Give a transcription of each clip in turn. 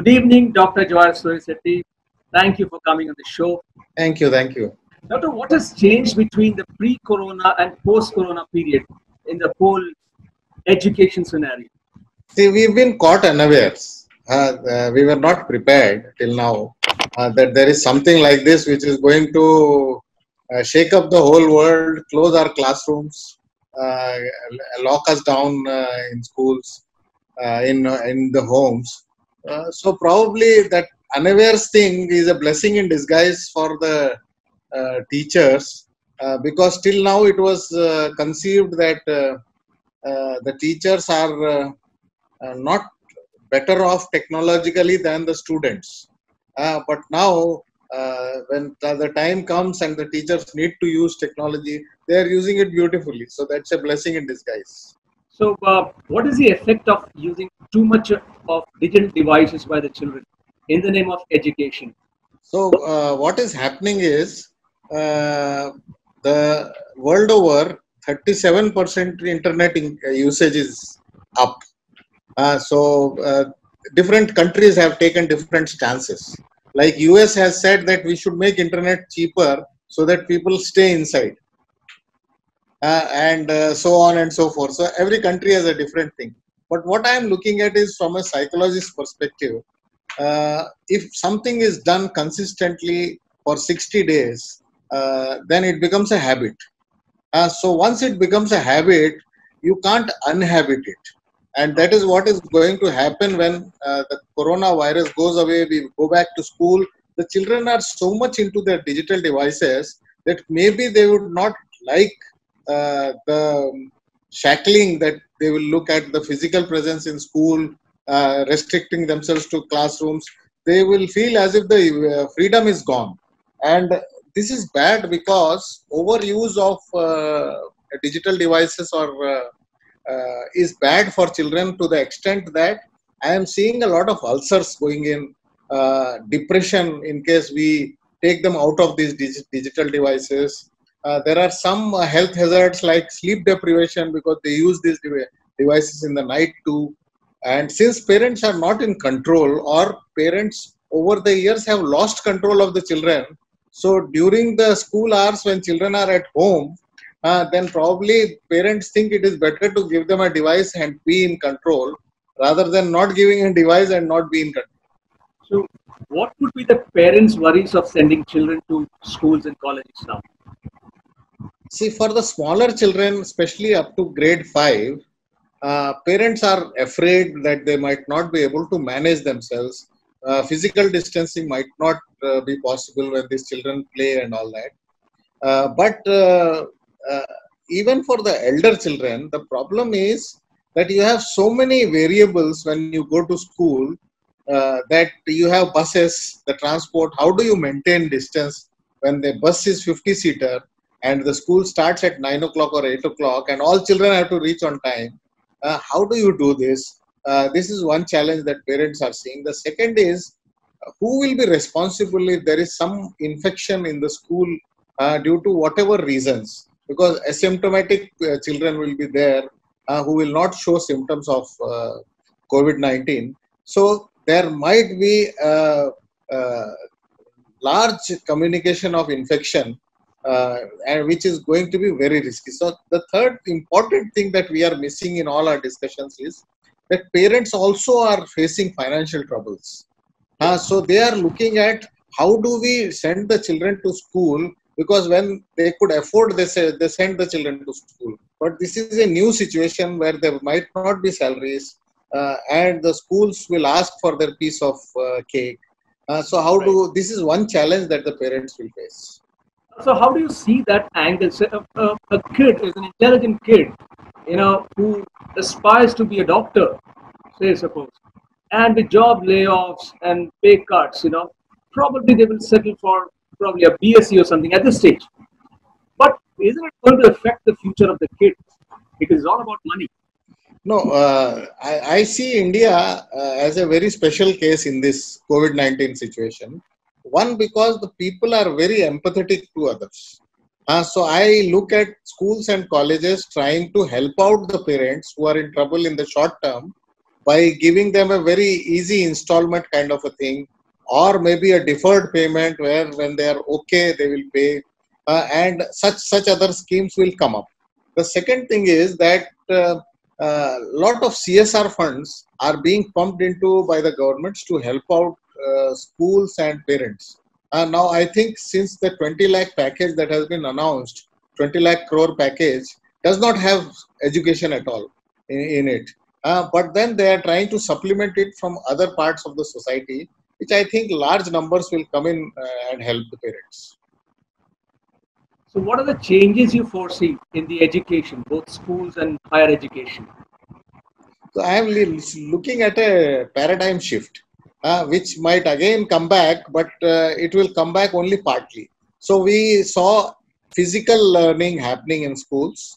Good evening, Dr. Jawahar Surisetti. Thank you for coming on the show. Thank you, thank you. Doctor, what has changed between the pre-corona and post-corona period in the whole education scenario? See, we've been caught unawares. We were not prepared till now that there is something like this which is going to shake up the whole world, close our classrooms, uh, lock us down in schools, in the homes. So probably that unawares thing is a blessing in disguise for the teachers, because till now it was conceived that the teachers are not better off technologically than the students. But now, when the time comes and the teachers need to use technology, they are using it beautifully. So that's a blessing in disguise. So, what is the effect of using too much of digital devices by the children in the name of education? So what is happening is, uh, the world over, 37% internet usage is up. So different countries have taken different stances. Like US has said that we should make internet cheaper so that people stay inside, and so on and so forth. So every country has a different thing. But what I am looking at is from a psychologist perspective. If something is done consistently for 60 days, then it becomes a habit. So once it becomes a habit, you can't unhabit it. And that is what is going to happen when the coronavirus goes away, we go back to school. The children are so much into their digital devices that maybe they would not like the shackling, that they will look at the physical presence in school, restricting themselves to classrooms. They will feel as if the freedom is gone. And this is bad because overuse of digital devices or is bad for children to the extent that I am seeing a lot of ulcers going in, depression in case we take them out of these digital devices. There are some health hazards like sleep deprivation because they use these devices in the night too. And since parents are not in control, or parents over the years have lost control of the children, so during the school hours when children are at home, then probably parents think it is better to give them a device and be in control rather than not giving a device and not be in control. So, what could be the parents' worries of sending children to schools and colleges now? See, for the smaller children, especially up to grade 5, parents are afraid that they might not be able to manage themselves. Physical distancing might not be possible when these children play and all that. But uh, even for the elder children, the problem is that you have so many variables when you go to school, that you have buses, the transport. How do you maintain distance when the bus is 50-seater and the school starts at 9 o'clock or 8 o'clock and all children have to reach on time? How do you do this? This is one challenge that parents are seeing. The second is, who will be responsible if there is some infection in the school due to whatever reasons? Because asymptomatic children will be there who will not show symptoms of COVID-19. So there might be a large communication of infection, and which is going to be very risky. So the third important thing that we are missing in all our discussions is that parents also are facing financial troubles. So they are looking at how do we send the children to school, because when they could afford, they say they send the children to school. But this is a new situation where there might not be salaries, and the schools will ask for their piece of cake. So how do, this is one challenge that the parents will face. So, how do you see that angle? So, a kid is an intelligent kid, who aspires to be a doctor, say suppose, and with job layoffs and pay cuts, probably they will settle for probably a BSc or something at this stage. But isn't it going to affect the future of the kid? It is all about money. No, I see India as a very special case in this COVID-19 situation. One, because the people are very empathetic to others. So I look at schools and colleges trying to help out the parents who are in trouble in the short term by giving them a very easy installment kind of a thing, or maybe a deferred payment where when they are okay, they will pay, and such other schemes will come up. The second thing is that lot of CSR funds are being pumped into by the governments to help out schools and parents. Now, I think since the 20 lakh package that has been announced, 20 lakh crore package does not have education at all in it. But then they are trying to supplement it from other parts of the society, which I think large numbers will come in and help the parents. So, what are the changes you foresee in the education, both schools and higher education? So I am looking at a paradigm shift, which might again come back, but it will come back only partly. So we saw physical learning happening in schools.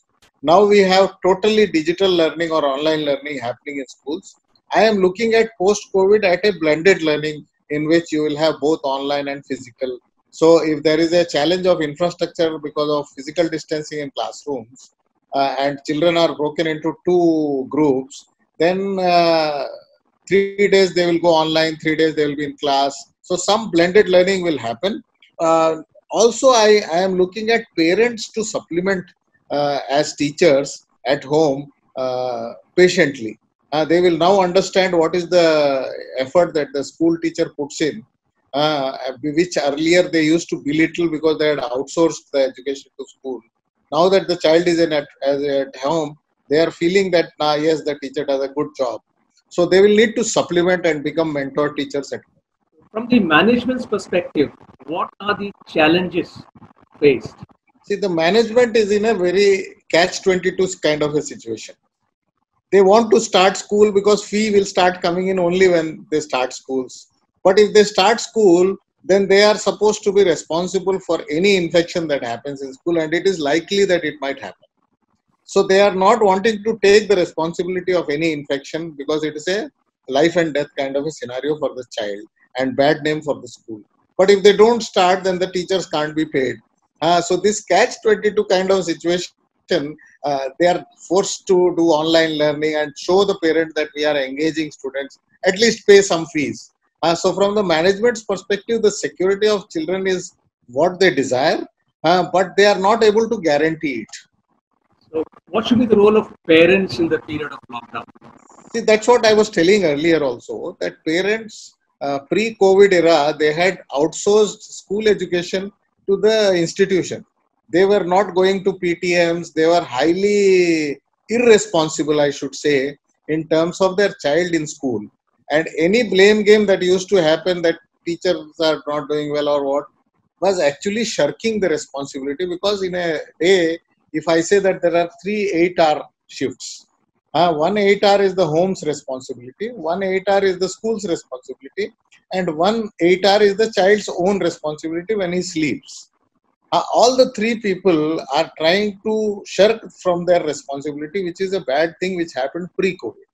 Now we have totally digital learning or online learning happening in schools. I am looking at post-COVID at a blended learning in which you will have both online and physical. So if there is a challenge of infrastructure because of physical distancing in classrooms, and children are broken into two groups, then 3 days they will go online, 3 days they will be in class. So some blended learning will happen. Also, I am looking at parents to supplement as teachers at home patiently. They will now understand what is the effort that the school teacher puts in, which earlier they used to belittle because they had outsourced the education to school. Now that the child is at home, they are feeling that, yes, the teacher does a good job. So they will need to supplement and become mentor teachers at home. From the management's perspective, what are the challenges faced? See, the management is in a very catch-22 kind of a situation. They want to start school because fee will start coming in only when they start schools. But if they start school, then they are supposed to be responsible for any infection that happens in school, and it is likely that it might happen. So they are not wanting to take the responsibility of any infection because it is a life and death kind of a scenario for the child and bad name for the school. But if they don't start, then the teachers can't be paid. So this catch-22 kind of situation, they are forced to do online learning and show the parents that we are engaging students, at least pay some fees. So from the management's perspective, the security of children is what they desire, but they are not able to guarantee it. So, what should be the role of parents in the period of lockdown? See, that's what I was telling earlier also, that parents pre-COVID era, they had outsourced school education to the institution. They were not going to PTMs. They were highly irresponsible, I should say, in terms of their child in school. And any blame game that used to happen that teachers are not doing well or what, was actually shirking the responsibility, because in a day, if I say that there are 3 8-hour shifts, one 8-hour is the home's responsibility, one 8-hour is the school's responsibility, and one 8-hour is the child's own responsibility when he sleeps. All the three people are trying to shirk from their responsibility, which is a bad thing which happened pre-COVID.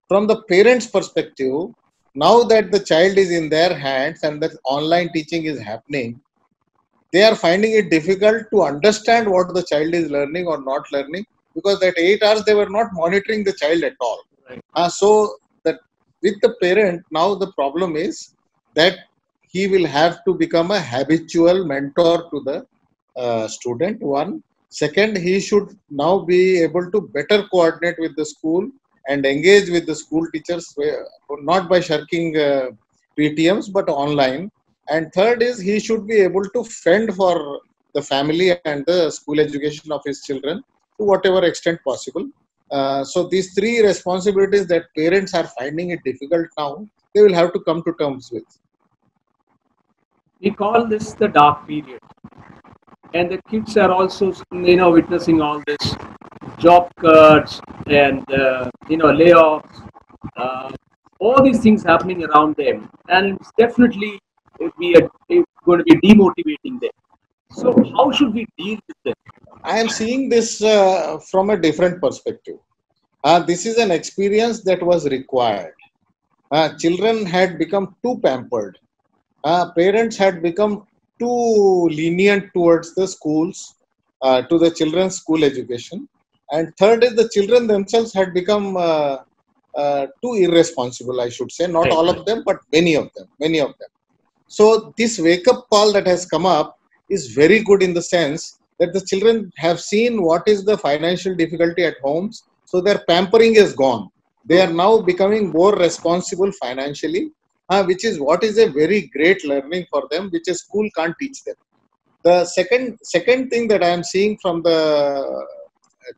From the parents' perspective, now that the child is in their hands and that online teaching is happening, they are finding it difficult to understand what the child is learning or not learning, because that 8 hours they were not monitoring the child at all. Right. So that with the parent, now the problem is that he will have to become a habitual mentor to the student. One. Second, he should now be able to better coordinate with the school and engage with the school teachers, not by shirking PTMs, but online. And third is he should be able to fend for the family and the school education of his children to whatever extent possible. So these three responsibilities that parents are finding it difficult now, they will have to come to terms with. We call this the dark period, and the kids are also, witnessing all this job cuts and layoffs, uh, all these things happening around them, and it's definitely it's going to be demotivating them. So, how should we deal with them? I am seeing this from a different perspective. This is an experience that was required. Children had become too pampered. Parents had become too lenient towards the schools, to the children's school education. And third is the children themselves had become too irresponsible, I should say. Not all Right. of them, but many of them. Many of them. So this wake-up call that has come up is very good in the sense that the children have seen what is the financial difficulty at homes, so their pampering is gone. They are now becoming more responsible financially, which is what is a very great learning for them, which a school can't teach them. The second thing that I am seeing from the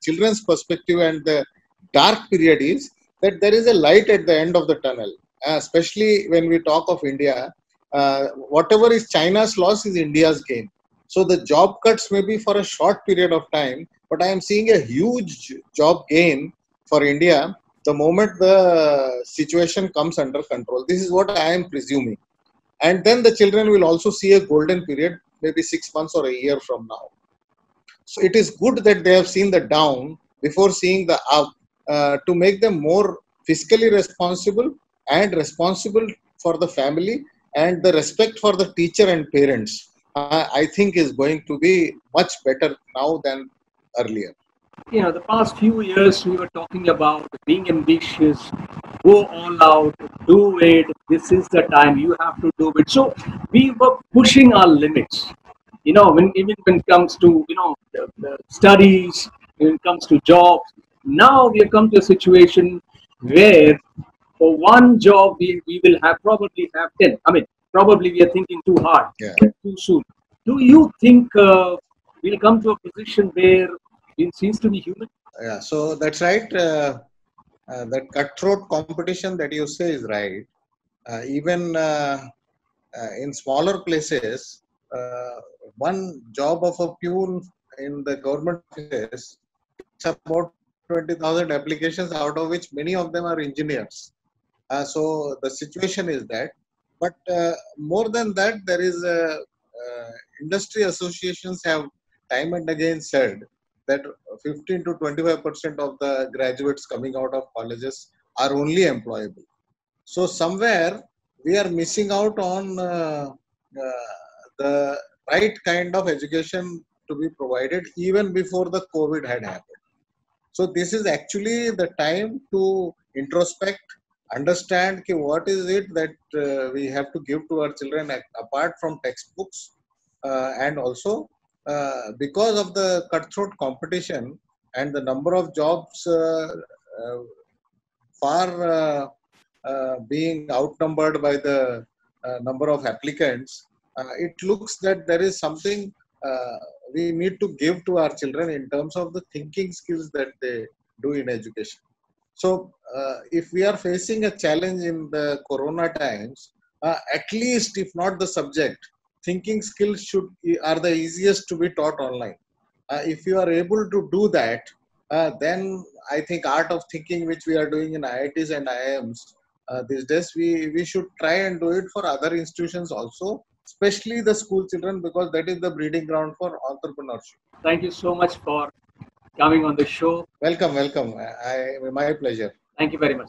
children's perspective and the dark period is that there is a light at the end of the tunnel, especially when we talk of India. Whatever is China's loss is India's gain. So the job cuts may be for a short period of time, but I am seeing a huge job gain for India the moment the situation comes under control. This is what I am presuming. And then the children will also see a golden period, maybe 6 months or a year from now. So it is good that they have seen the down before seeing the up, to make them more fiscally responsible and responsible for the family, and the respect for the teacher and parents, I think is going to be much better now than earlier. The past few years we were talking about being ambitious, go all out, do it. This is the time you have to do it. So we were pushing our limits. Even when it comes to the studies, when it comes to jobs. Now we have come to a situation where for one job we will probably have 10. I mean, probably we are thinking too hard, Yeah. too soon. Do you think we'll come to a position where it seems to be human? Yeah. So that's right. That cutthroat competition that you say is right. Even in smaller places, one job of a peon in the government offices gets about 20,000 applications, out of which many of them are engineers. So the situation is that. But more than that, there is industry associations have time and again said that 15 to 25% of the graduates coming out of colleges are only employable. So somewhere we are missing out on the right kind of education to be provided even before the COVID had happened. So this is actually the time to introspect, understand what is it that we have to give to our children apart from textbooks, and also because of the cutthroat competition and the number of jobs far being outnumbered by the number of applicants, it looks that there is something we need to give to our children in terms of the thinking skills that they do in education. So, if we are facing a challenge in the corona times, at least if not the subject, thinking skills are the easiest to be taught online. If you are able to do that, then I think art of thinking, which we are doing in IITs and IIMs these days, we should try and do it for other institutions also, especially the school children, because that is the breeding ground for entrepreneurship. Thank you so much for coming on the show. Welcome, welcome. My pleasure. Thank you very much.